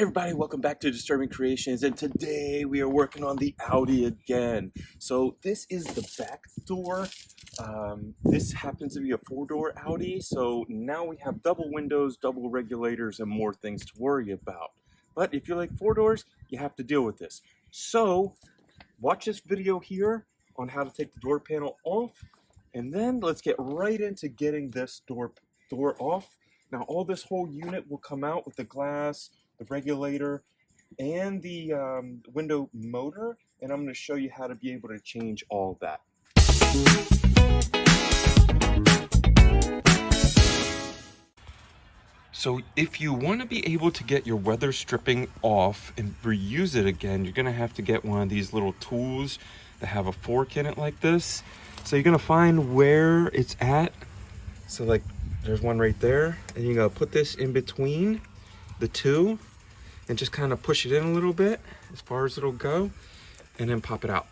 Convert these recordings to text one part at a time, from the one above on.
Hey everybody, welcome back to Disturbing Creations, and today we are working on the Audi again. So this is the back door. This happens to be a 4-door Audi, so now we have double windows, double regulators, and more things to worry about. But if you like 4 doors, you have to deal with this. So watch this video here on how to take the door panel off, and then let's get right into getting this door off. Now all this whole unit will come out with the glass, the regulator, and the window motor, and I'm going to show you how to be able to change all of that. So if you want to be able to get your weather stripping off and reuse it again, you're going to have to get one of these little tools that have a fork in it like this. So you're going to find where it's at. So like there's one right there, and you're going to put this in between the two and just kind of push it in a little bit as far as it'll go, and then pop it out.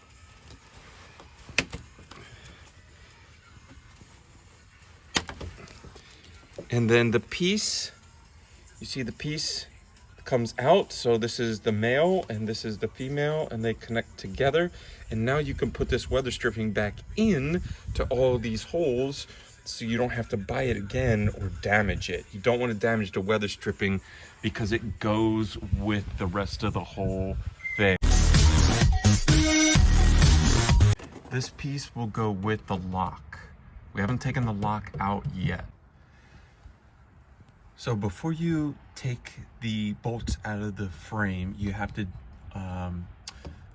And then the piece, you see the piece comes out, so this is the male and this is the female, and they connect together, and now you can put this weather stripping back in to all these holes, so you don't have to buy it again or damage it. You don't want to damage the weather stripping because it goes with the rest of the whole thing. This piece will go with the lock. We haven't taken the lock out yet. So before you take the bolts out of the frame, you have to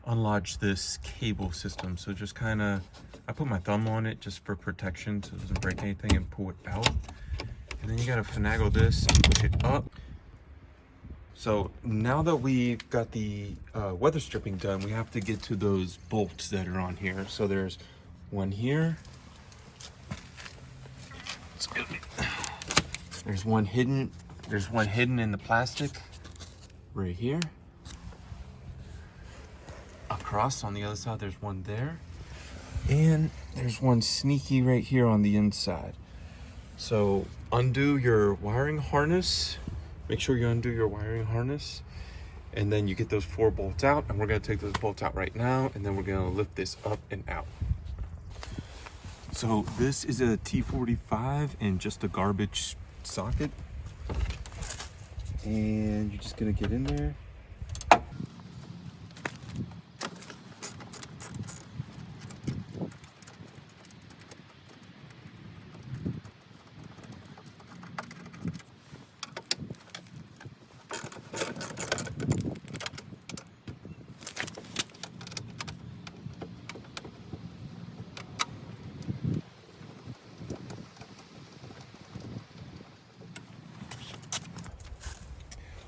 unlodge this cable system. So just kind of, I put my thumb on it just for protection so it doesn't break anything, and pull it out. And then you gotta finagle this and push it up. So now that we've got the weather stripping done, we have to get to those bolts that are on here. So there's one here. Excuse me. There's one hidden in the plastic right here. Across on the other side, there's one there. And there's one sneaky right here on the inside. So undo your wiring harness. Make sure you undo your wiring harness. And then you get those 4 bolts out. And we're going to take those bolts out right now. And then we're going to lift this up and out. So this is a T45 and just a garbage socket. And you're just going to get in there.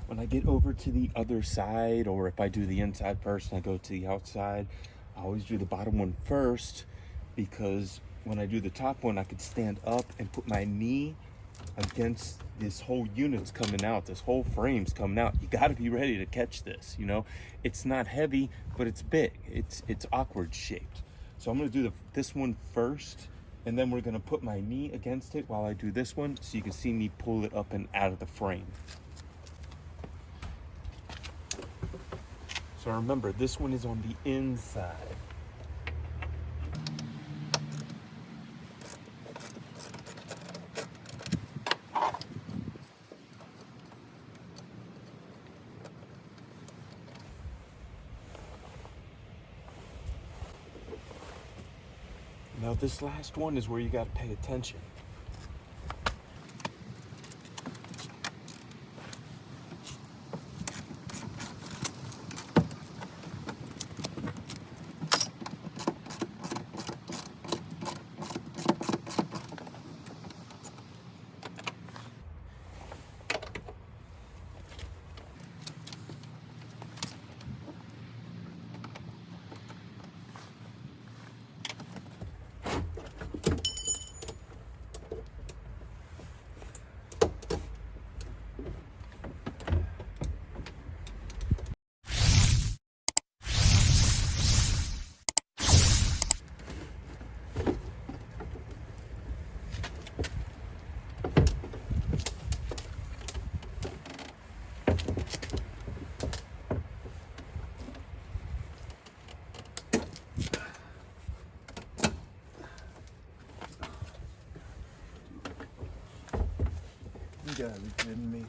When I get over to the other side, or if I do the inside first and I go to the outside, I always do the bottom one first, because when I do the top one, I could stand up and put my knee against this whole unit's coming out, this whole frame's coming out. You got to be ready to catch this, you know. It's not heavy, but it's big. It's awkward shaped. So I'm going to do this one first, and then we're going to put my knee against it while I do this one, so you can see me pull it up and out of the frame. So remember, this one is on the inside. Now this last one is where you got to pay attention. gotta be kidding me.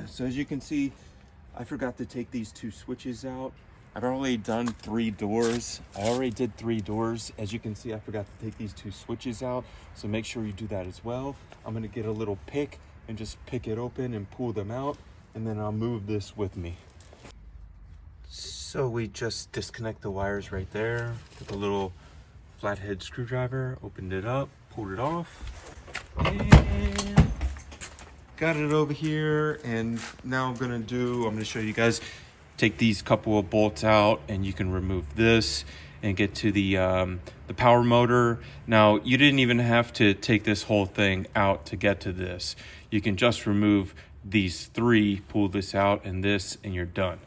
So as you can see, I forgot to take these two switches out. I've already done 3 doors. I already did 3 doors. As you can see, I forgot to take these 2 switches out. So make sure you do that as well. I'm gonna get a little pick and just pick it open and pull them out. And then I'll move this with me. So we just disconnect the wires right there. Took a little flathead screwdriver, opened it up, pulled it off. And got it over here, and now I'm gonna show you guys, take these couple of bolts out, and you can remove this and get to the power motor. Now, you didn't even have to take this whole thing out to get to this. You can just remove these 3, pull this out and this, and you're done.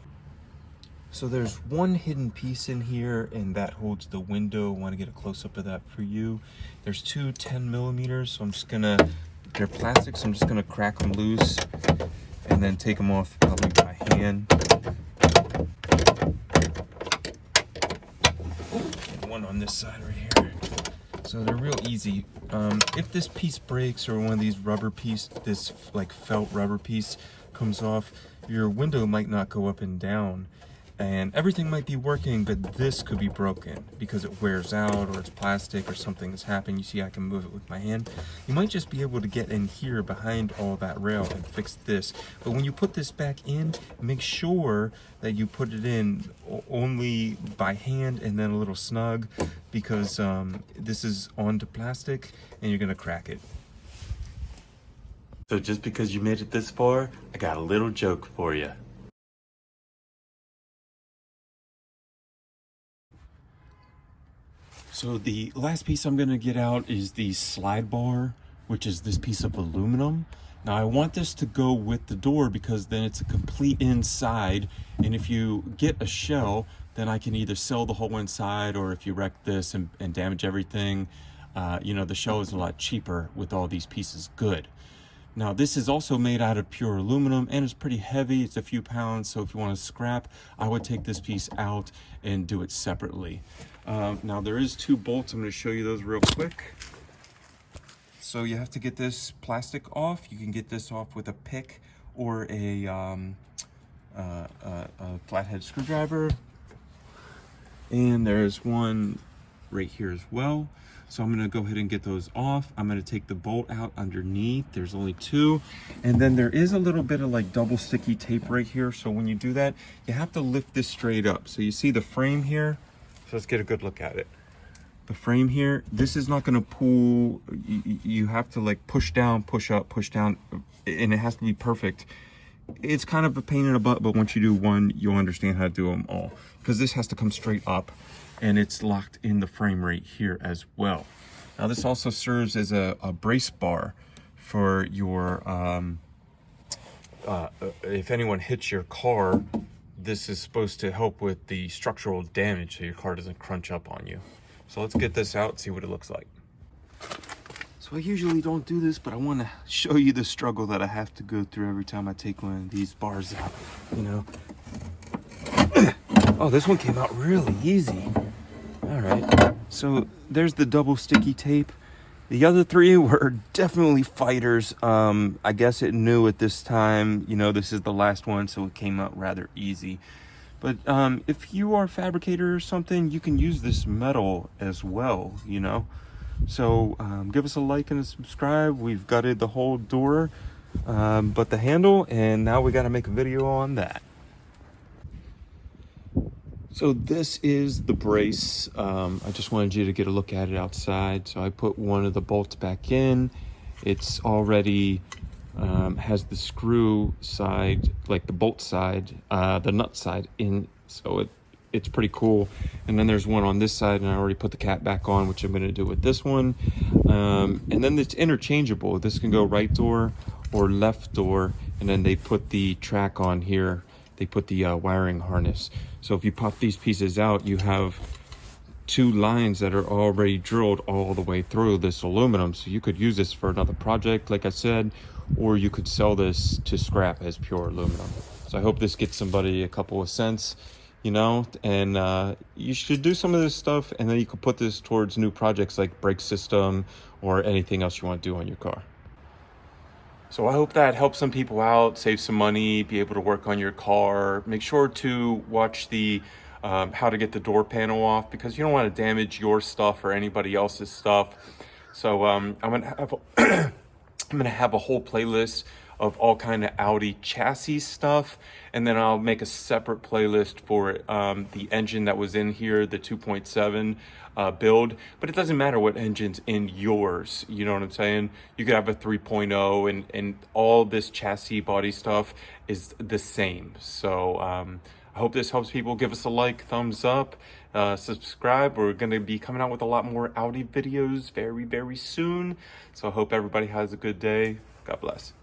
So there's one hidden piece in here, and that holds the window. I want to get a close-up of that for you. There's 2 10mm, so I'm just gonna, they're plastic, so I'm just gonna crack them loose and then take them off probably by hand. And one on this side right here. So they're real easy. If this piece breaks, or one of these rubber piece, this like felt rubber piece comes off, your window might not go up and down. And everything might be working, but this could be broken because it wears out, or it's plastic, or something has happened. You see I can move it with my hand. You might just be able to get in here behind all that rail and fix this. But when you put this back in, make sure that you put it in only by hand and then a little snug, because this is onto plastic and you're gonna crack it. So just because you made it this far, I got a little joke for you. So the last piece I'm gonna get out is the slide bar, which is this piece of aluminum. Now I want this to go with the door because then it's a complete inside. And if you get a shell, then I can either sell the whole inside, or if you wreck this and damage everything, you know, the shell is a lot cheaper with all these pieces good. Now this is also made out of pure aluminum, and it's pretty heavy. It's a few pounds, so if you want to scrap, I would take this piece out and do it separately. Now there is 2 bolts. I'm going to show you those real quick. So you have to get this plastic off. You can get this off with a pick or a flathead screwdriver. And there's one right here as well. So I'm gonna go ahead and get those off. I'm gonna take the bolt out underneath. There's only 2. And then there is a little bit of like double sticky tape right here. So when you do that, you have to lift this straight up. So you see the frame here? So let's get a good look at it. The frame here, this is not gonna pull. You have to like push down, push up, push down, and it has to be perfect. It's kind of a pain in the butt, but once you do one, you'll understand how to do them all. Because this has to come straight up, and it's locked in the frame right here as well. Now this also serves as a brace bar for your, if anyone hits your car, this is supposed to help with the structural damage so your car doesn't crunch up on you. So let's get this out and see what it looks like. So I usually don't do this, but I want to show you the struggle that I have to go through every time I take one of these bars out, you know. Oh, this one came out really easy. All right, so there's the double sticky tape. The other 3 were definitely fighters. I guess it knew at this time, you know, this is the last one, so it came out rather easy. But if you are a fabricator or something, you can use this metal as well, you know. So give us a like and a subscribe. We've gutted the whole door, but the handle, and now we got to make a video on that. So this is the brace. I just wanted you to get a look at it outside. So I put one of the bolts back in. It's already has the screw side, like the bolt side, the nut side in. So it's pretty cool. And then there's one on this side, and I already put the cap back on, which I'm going to do with this one. And then it's interchangeable. This can go right door or left door, and then they put the track on here they put the wiring harness. So if you pop these pieces out, you have 2 lines that are already drilled all the way through this aluminum. So you could use this for another project, like I said, or you could sell this to scrap as pure aluminum. So I hope this gets somebody a couple of cents, you know, and you should do some of this stuff, and then you could put this towards new projects like brake system or anything else you want to do on your car. So I hope that helps some people out, save some money, be able to work on your car. Make sure to watch the how to get the door panel off, because you don't want to damage your stuff or anybody else's stuff. So I'm gonna have I'm gonna have a whole playlist of all kind of Audi chassis stuff, and then I'll make a separate playlist for the engine that was in here, the 2.7 build. But it doesn't matter what engine's in yours, you know what I'm saying? You could have a 3.0, and all this chassis body stuff is the same. So I hope this helps people. Give us a like, thumbs up, subscribe. We're going to be coming out with a lot more Audi videos very, very soon. So I hope everybody has a good day. God bless.